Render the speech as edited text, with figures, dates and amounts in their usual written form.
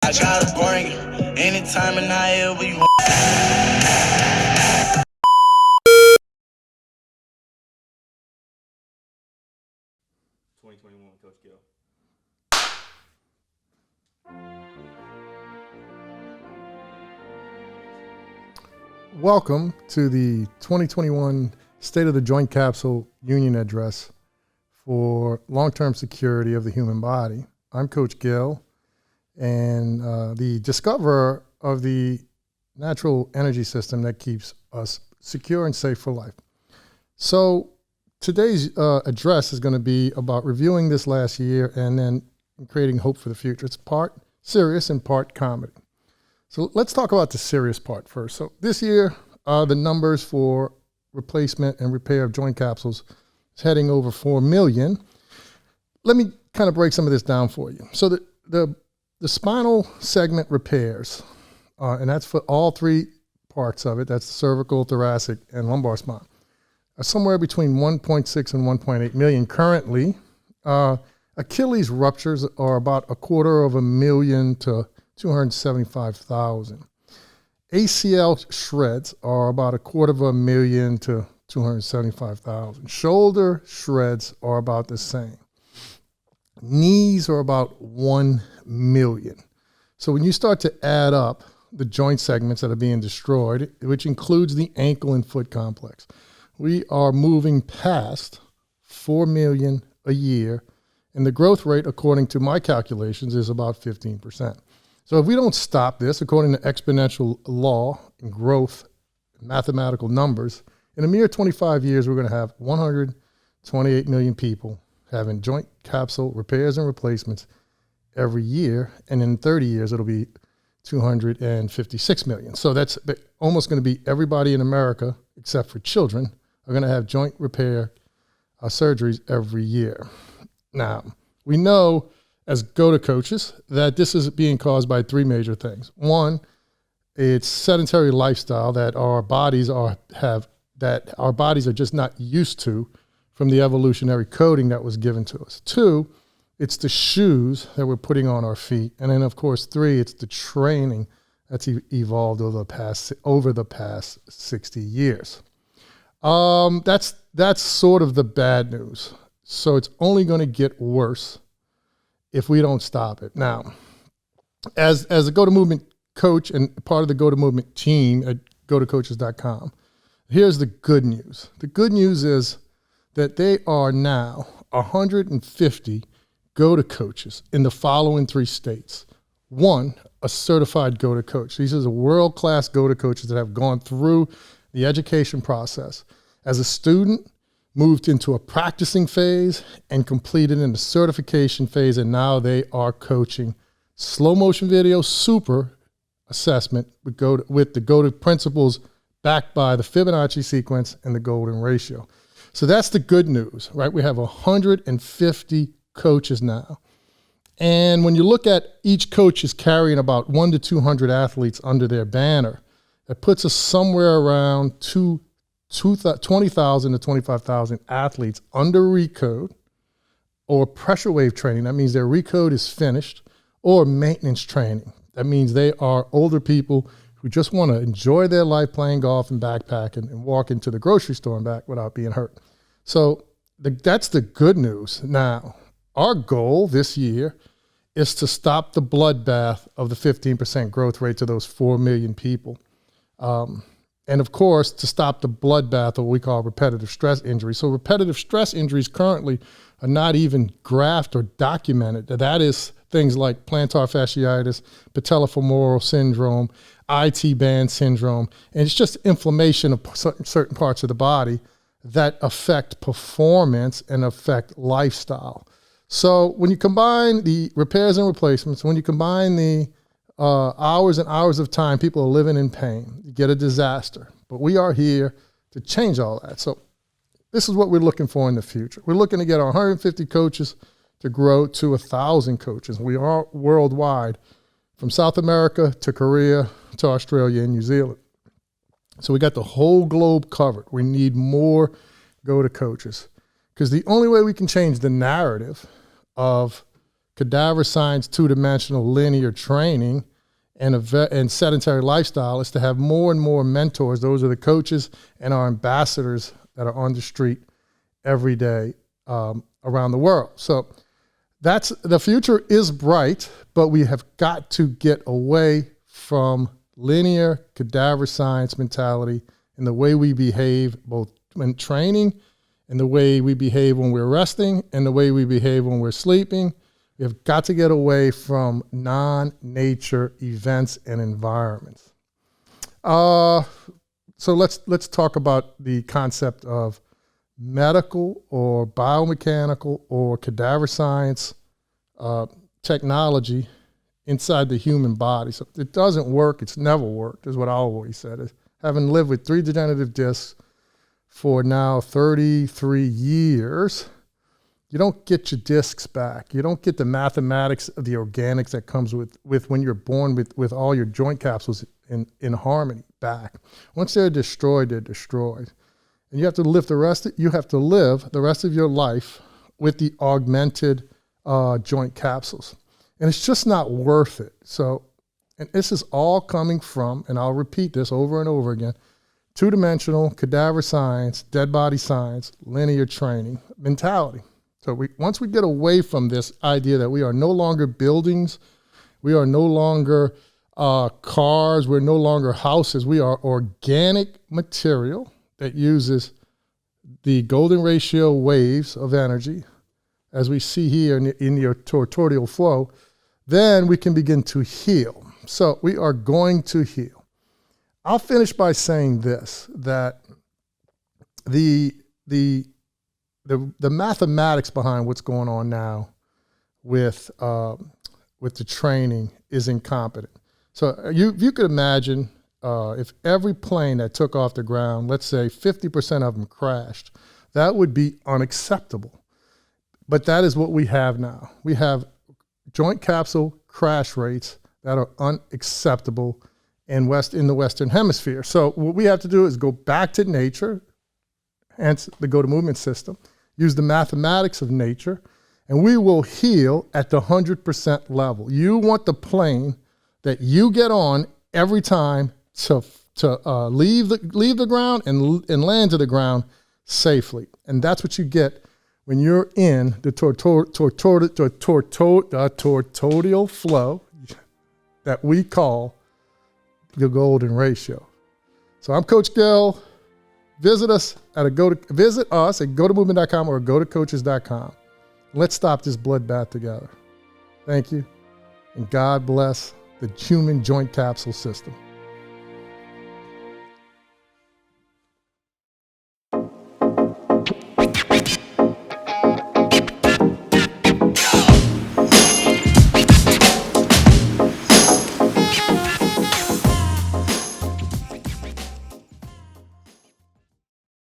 I try to bring you anytime and I ever you want. 2021 with Coach Gill. Welcome to the 2021 State of the Joint Capsule Union Address for long-term security of the human body. I'm Coach Gill, and the discoverer of the natural energy system that keeps us secure and safe for life. So today's address is going to be about reviewing this last year and then creating hope for the future. It's part serious and part comedy. So let's talk about the serious part first. So this year, the numbers for replacement and repair of joint capsules is heading over 4 million. Let me kind of break some of this down for you. So the spinal segment repairs, and that's for all three parts of it, that's the cervical, thoracic, and lumbar spine, are somewhere between 1.6 and 1.8 million currently. Achilles ruptures are about 250,000 to 275,000. ACL shreds are about 250,000 to 275,000. Shoulder shreds are about the same. Knees are about 1 million. So when you start to add up the joint segments that are being destroyed, which includes the ankle and foot complex, we are moving past 4 million a year. And the growth rate, according to my calculations, is about 15%. So if we don't stop this, according to exponential law and growth, mathematical numbers, in a mere 25 years, we're going to have 128 million people having joint capsule repairs and replacements every year. And in 30 years, it'll be 256 million. So that's almost going to be everybody in America, except for children, are going to have joint repair surgeries every year. Now, we know as GOATA coaches that this is being caused by three major things. One, it's sedentary lifestyle that our bodies are just not used to from the evolutionary coding that was given to us. Two, it's the shoes that we're putting on our feet. And then, of course, three, it's the training that's evolved over the past 60 years. That's sort of the bad news. So it's only going to get worse if we don't stop it. Now, as a GOATA Movement coach and part of the GOATA Movement team at GOATAcoaches.com, here's the good news. The good news is that they are now 150 GOATA coaches in the following three states. One, a certified GOATA coach. These are the world-class GOATA coaches that have gone through the education process. As a student, moved into a practicing phase and completed in the certification phase, and now they are coaching slow motion video super assessment with the GOATA principles backed by the Fibonacci sequence and the golden ratio. So that's the good news, right? We have 150 coaches now. And when you look at each coach is carrying about 1 to 200 athletes under their banner, that puts us somewhere around 20,000 to 25,000 athletes under recode or pressure wave training. That means their recode is finished, or maintenance training. That means they are older people who just want to enjoy their life playing golf and backpacking and walk into the grocery store and back without being hurt. So that's the good news. Now, our goal this year is to stop the bloodbath of the 15% growth rate to those 4 million people. And of course, to stop the bloodbath of what we call repetitive stress injuries. So repetitive stress injuries currently are not even graphed or documented. That is things like plantar fasciitis, patellofemoral syndrome, IT band syndrome, and it's just inflammation of certain parts of the body that affect performance and affect lifestyle. So when you combine the repairs and replacements, when you combine the hours and hours of time people are living in pain, you get a disaster. But we are here to change all that. So this is what we're looking for in the future. We're looking to get our 150 coaches to grow to 1,000 coaches. We are worldwide, from South America to Korea to Australia and New Zealand. So we got the whole globe covered. We need more GOATA coaches, because the only way we can change the narrative of cadaver science, two-dimensional linear training, and sedentary lifestyle is to have more and more mentors. Those are the coaches and our ambassadors that are on the street every day around the world. So that's the future is bright, but we have got to get away from linear cadaver science mentality and the way we behave both when training and the way we behave when we're resting and the way we behave when we're sleeping. We have got to get away from non-nature events and environments. So let's talk about the concept of medical or biomechanical or cadaver science technology inside the human body. So it doesn't work. It's never worked, is what I always said. Having lived with 3 degenerative discs for now 33 years, you don't get your discs back. You don't get the mathematics of the organics that comes with when you're born with all your joint capsules in harmony back. Once they're destroyed, they're destroyed. And you have to live the rest of your life with the augmented joint capsules. And it's just not worth it. So, and this is all coming from, and I'll repeat this over and over again, two-dimensional cadaver science, dead body science, linear training mentality. So once we get away from this idea that we are no longer buildings, we are no longer cars, we're no longer houses, we are organic material that uses the golden ratio waves of energy, as we see here in the tortorial flow, then we can begin to heal. So we are going to heal. I'll finish by saying this, that the mathematics behind what's going on now with the training is incompetent. So you could imagine if every plane that took off the ground, let's say 50% of them crashed, that would be unacceptable. But that is what we have now. We have joint capsule crash rates that are unacceptable in the Western Hemisphere. So what we have to do is go back to nature, hence the GOATA movement system, use the mathematics of nature, and we will heal at the 100% level. You want the plane that you get on every time to leave the ground and land to the ground safely. And that's what you get when you're in the tortorial flow that we call the golden ratio. So I'm Coach Gill. Visit us at GOATamovement.com or GOATacoaches.com. Let's stop this bloodbath together. Thank you, and God bless the human joint capsule system.